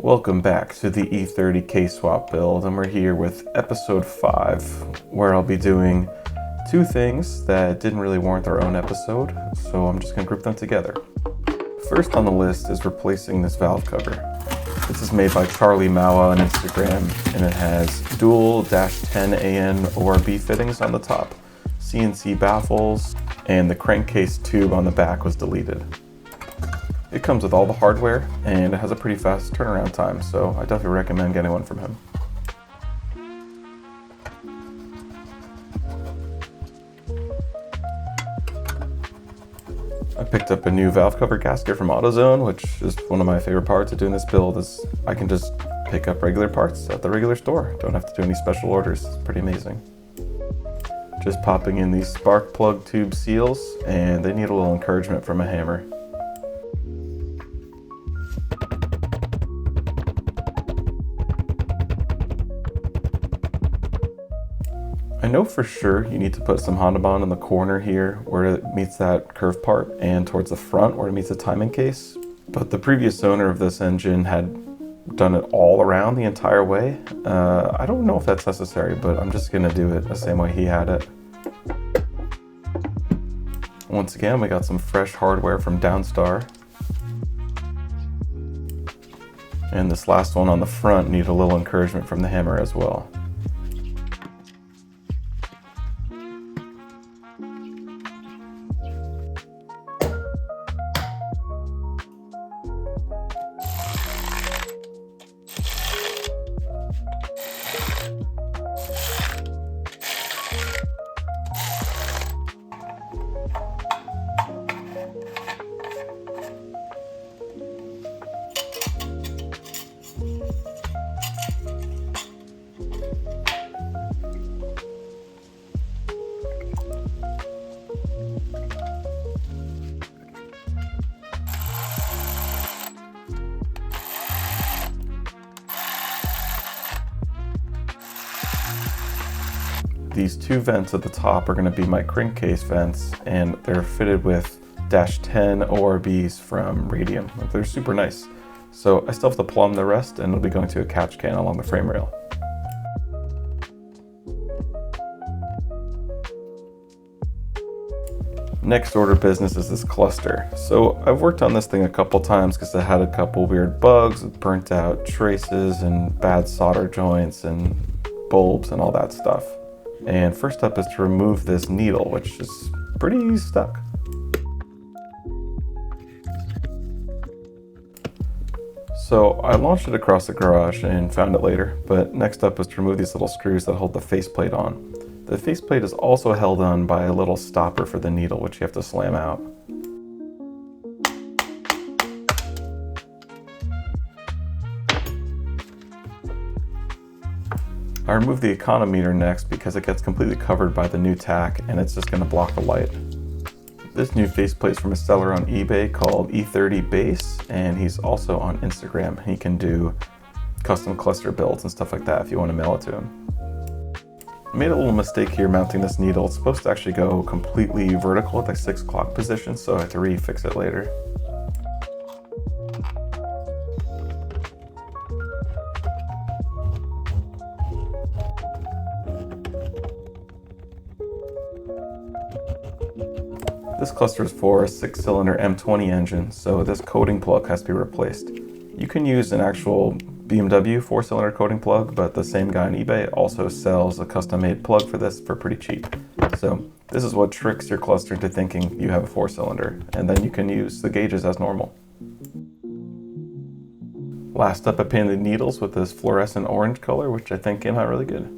Welcome back to the E30 K-swap build, and we're here with episode 5, where I'll be doing two things that didn't really warrant their own episode, so I'm just going to group them together. First on the list is replacing this valve cover. This is made by Charlie Mawa on Instagram, and it has dual -10 AN ORB fittings on the top, CNC baffles, and the crankcase tube on the back was deleted. It comes with all the hardware, and it has a pretty fast turnaround time, so I definitely recommend getting one from him. I picked up a new valve cover gasket from AutoZone, which is one of my favorite parts of doing this build, is I can just pick up regular parts at the regular store. Don't have to do any special orders. It's pretty amazing. Just popping in these spark plug tube seals, and they need a little encouragement from a hammer. I know for sure you need to put some Honda Bond in the corner here where it meets that curved part, and towards the front where it meets the timing case, but the previous owner of this engine had done it all around the entire way. I don't know if that's necessary, but I'm just gonna do it the same way he had it. Once again, we got some fresh hardware from Downstar. And this last one on the front needed a little encouragement from the hammer as well. These two vents at the top are going to be my crankcase vents, and they're fitted with -10 ORBs from Radium. They're super nice. So I still have to plumb the rest, and it'll be going to a catch can along the frame rail. Next order of business is this cluster. So I've worked on this thing a couple times because it had a couple weird bugs with burnt out traces and bad solder joints and bulbs and all that stuff. And first up is to remove this needle, which is pretty stuck. So I launched it across the garage and found it later, but next up is to remove these little screws that hold the faceplate on. The faceplate is also held on by a little stopper for the needle, which you have to slam out. I removed the tachometer next because it gets completely covered by the new tack and it's just going to block the light. This new faceplate is from a seller on eBay called E30 Base, and he's also on Instagram. He can do custom cluster builds and stuff like that if you want to mail it to him. I made a little mistake here mounting this needle. It's supposed to actually go completely vertical at the 6 o'clock position, so I have to refix it later. This cluster is for a 6-cylinder M20 engine, so this coating plug has to be replaced. You can use an actual BMW 4-cylinder coating plug, but the same guy on eBay also sells a custom-made plug for this for pretty cheap. So this is what tricks your cluster into thinking you have a 4-cylinder, and then you can use the gauges as normal. Last up, I painted the needles with this fluorescent orange color, which I think came out really good.